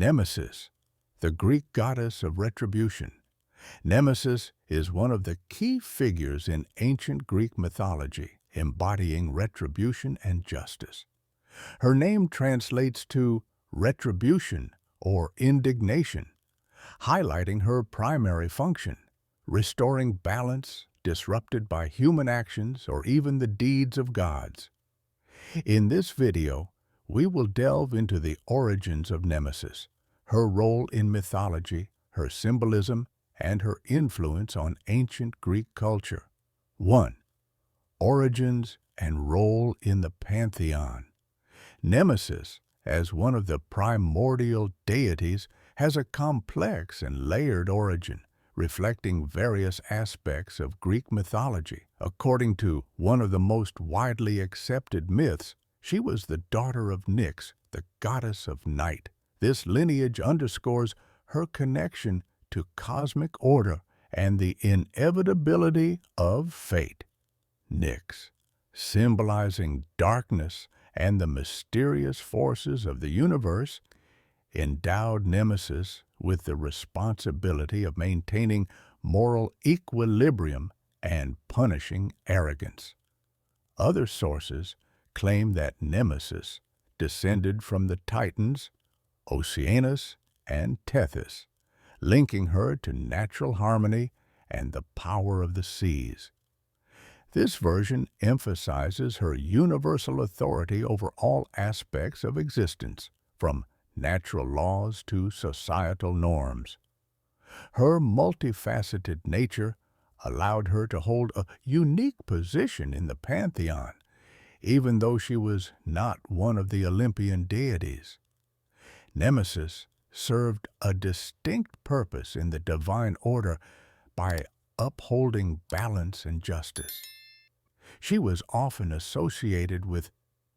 Nemesis, the Greek goddess of retribution. Nemesis is one of the key figures in ancient Greek mythology, embodying retribution and justice. Her name translates to retribution or indignation, highlighting her primary function, restoring balance disrupted by human actions or even the deeds of gods. In this video, we will delve into the origins of Nemesis, her role in mythology, her symbolism, and her influence on ancient Greek culture. 1. Origins and role in the pantheon. Nemesis, as one of the primordial deities, has a complex and layered origin, reflecting various aspects of Greek mythology. According to one of the most widely accepted myths, she was the daughter of Nyx, the goddess of night. This lineage underscores her connection to cosmic order and the inevitability of fate. Nyx, symbolizing darkness and the mysterious forces of the universe, endowed Nemesis with the responsibility of maintaining moral equilibrium and punishing arrogance. Other sources claim that Nemesis descended from the Titans, Oceanus and Tethys, linking her to natural harmony and the power of the seas. This version emphasizes her universal authority over all aspects of existence, from natural laws to societal norms. Her multifaceted nature allowed her to hold a unique position in the pantheon, even though she was not one of the Olympian deities. Nemesis served a distinct purpose in the divine order by upholding balance and justice. She was often associated with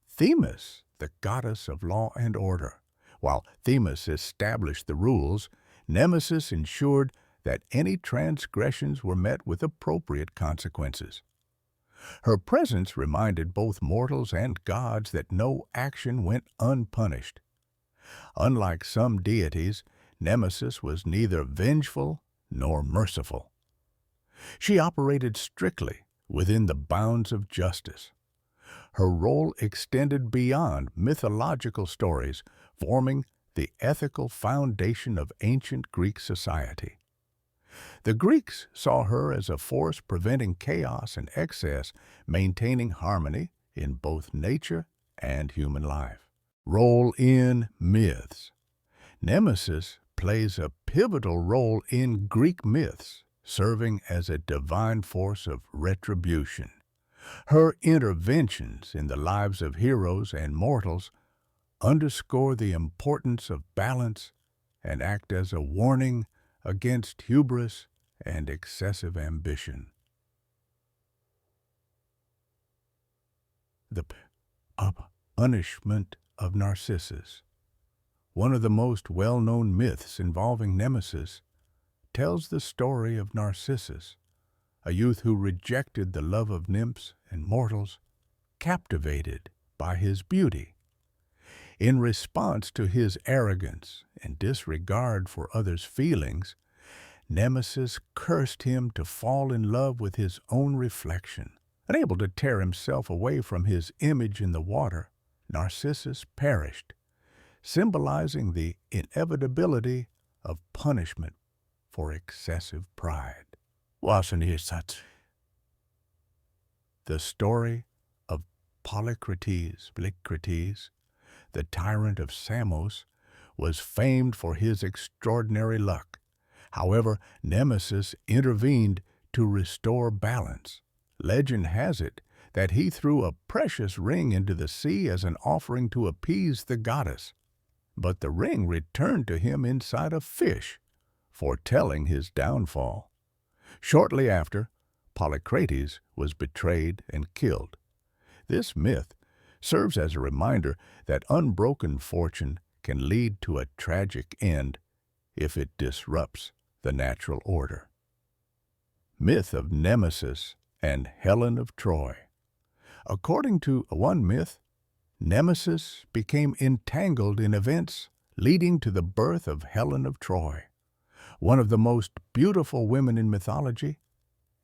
Themis, the goddess of law and order. While Themis established the rules, Nemesis ensured that any transgressions were met with appropriate consequences. Her presence reminded both mortals and gods that no action went unpunished. Unlike some deities, Nemesis was neither vengeful nor merciful. She operated strictly within the bounds of justice. Her role extended beyond mythological stories, forming the ethical foundation of ancient Greek society. The Greeks saw her as a force preventing chaos and excess, maintaining harmony in both nature and human life. Role in myths. Nemesis plays a pivotal role in Greek myths, serving as a divine force of retribution. Her interventions in the lives of heroes and mortals underscore the importance of balance and act as a warning against hubris and excessive ambition. The punishment of Narcissus. One of the most well-known myths involving Nemesis tells the story of Narcissus, a youth who rejected the love of nymphs and mortals, captivated by his beauty. In response to his arrogance and disregard for others' feelings, Nemesis cursed him to fall in love with his own reflection. Unable to tear himself away from his image in the water, Narcissus perished, symbolizing the inevitability of punishment for excessive pride. The story of Polycrates, the tyrant of Samos, was famed for his extraordinary luck. However, Nemesis intervened to restore balance. Legend has it that he threw a precious ring into the sea as an offering to appease the goddess. But the ring returned to him inside a fish, foretelling his downfall. Shortly after, Polycrates was betrayed and killed. This myth serves as a reminder that unbroken fortune can lead to a tragic end if it disrupts the natural order. Myth of Nemesis and Helen of Troy. According to one myth, Nemesis became entangled in events leading to the birth of Helen of Troy, one of the most beautiful women in mythology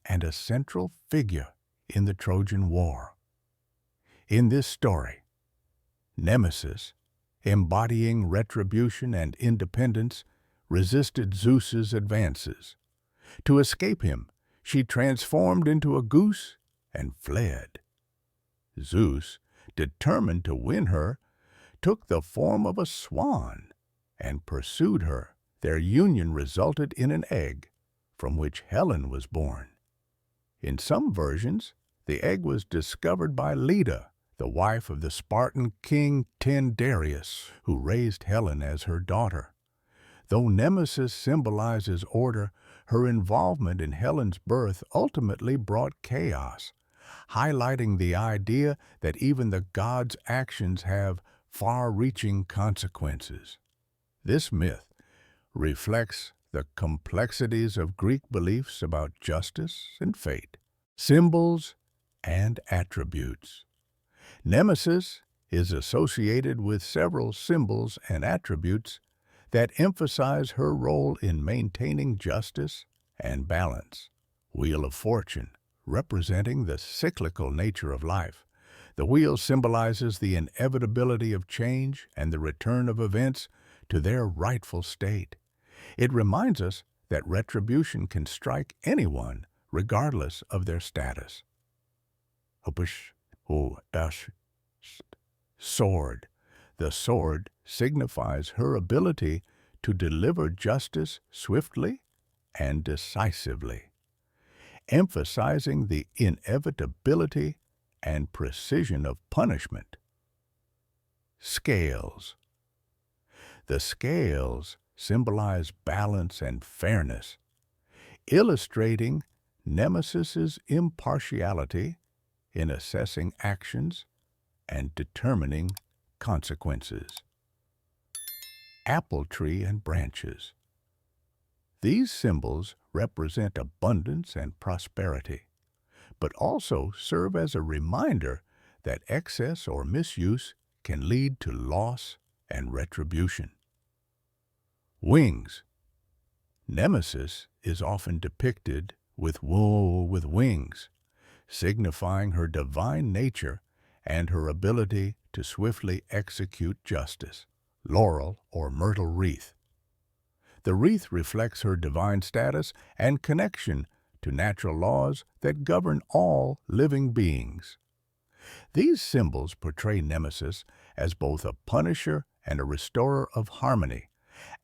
and a central figure in the Trojan War. In this story, Nemesis, embodying retribution and independence, resisted Zeus's advances. To escape him, she transformed into a goose and fled. Zeus, determined to win her, took the form of a swan and pursued her. Their union resulted in an egg, from which Helen was born. In some versions, the egg was discovered by Leda, the wife of the Spartan king Tyndareus, who raised Helen as her daughter. Though Nemesis symbolizes order, her involvement in Helen's birth ultimately brought chaos, highlighting the idea that even the gods' actions have far-reaching consequences. This myth reflects the complexities of Greek beliefs about justice and fate, symbols and attributes. Nemesis is associated with several symbols and attributes that emphasize her role in maintaining justice and balance. Wheel of Fortune, representing the cyclical nature of life. The wheel symbolizes the inevitability of change and the return of events to their rightful state. It reminds us that retribution can strike anyone, regardless of their status. Sword. The sword signifies her ability to deliver justice swiftly and decisively, emphasizing the inevitability and precision of punishment. Scales. The scales symbolize balance and fairness, illustrating Nemesis's impartiality in assessing actions and determining consequences. Apple tree and branches. These symbols represent abundance and prosperity, but also serve as a reminder that excess or misuse can lead to loss and retribution. Wings. Nemesis is often depicted with wings, signifying her divine nature and her ability to swiftly execute justice. Laurel or myrtle wreath. The wreath reflects her divine status and connection to natural laws that govern all living beings. These symbols portray Nemesis as both a punisher and a restorer of harmony,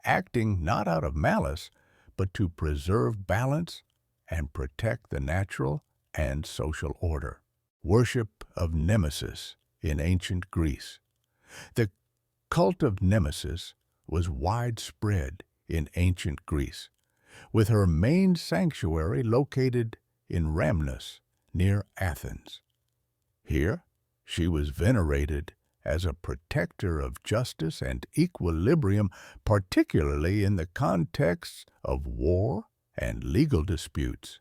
acting not out of malice, but to preserve balance and protect the natural and social order. Worship of Nemesis in ancient Greece. The cult of Nemesis was widespread in ancient Greece, with her main sanctuary located in Rhamnus, near Athens. Here, she was venerated as a protector of justice and equilibrium, particularly in the context of war and legal disputes.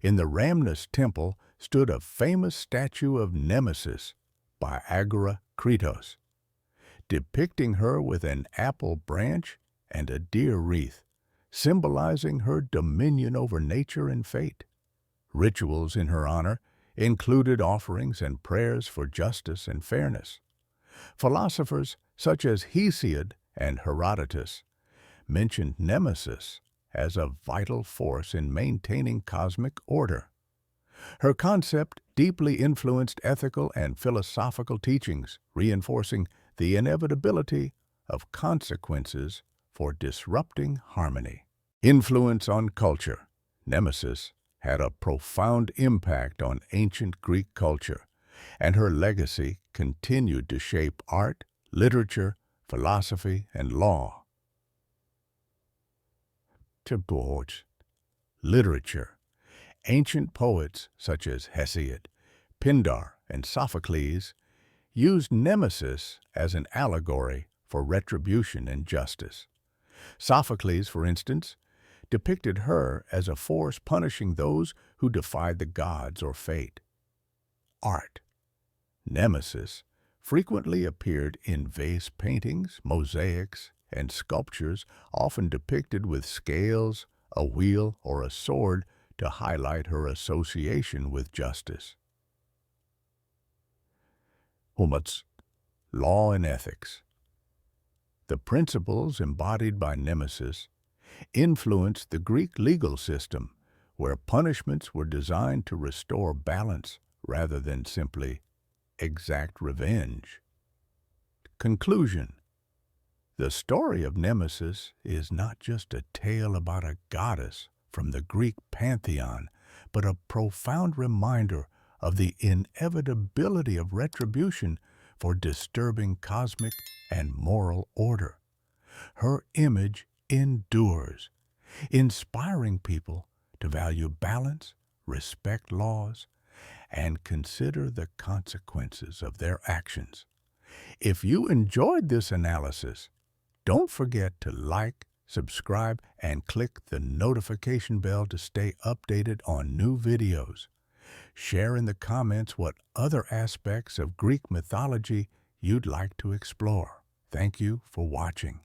In the Rhamnus temple stood a famous statue of Nemesis by Agora Kritos, depicting her with an apple branch and a deer wreath, symbolizing her dominion over nature and fate. Rituals in her honor included offerings and prayers for justice and fairness. Philosophers such as Hesiod and Herodotus mentioned Nemesis as a vital force in maintaining cosmic order. Her concept deeply influenced ethical and philosophical teachings, reinforcing the inevitability of consequences for disrupting harmony. Influence on culture. Nemesis had a profound impact on ancient Greek culture, and her legacy continued to shape art, literature, philosophy, and law. Literature. Ancient poets such as Hesiod, Pindar, and Sophocles used Nemesis as an allegory for retribution and justice. Sophocles, for instance, depicted her as a force punishing those who defied the gods or fate. Art. Nemesis frequently appeared in vase paintings, mosaics, and sculptures, often depicted with scales, a wheel, or a sword to highlight her association with justice. Humats, law and ethics. The principles embodied by Nemesis influenced the Greek legal system, where punishments were designed to restore balance rather than simply exact revenge. Conclusion. The story of Nemesis is not just a tale about a goddess from the Greek pantheon, but a profound reminder of the inevitability of retribution for disturbing cosmic and moral order. Her image endures, inspiring people to value balance, respect laws, and consider the consequences of their actions. If you enjoyed this analysis, don't forget to like, subscribe, and click the notification bell to stay updated on new videos. Share in the comments what other aspects of Greek mythology you'd like to explore. Thank you for watching.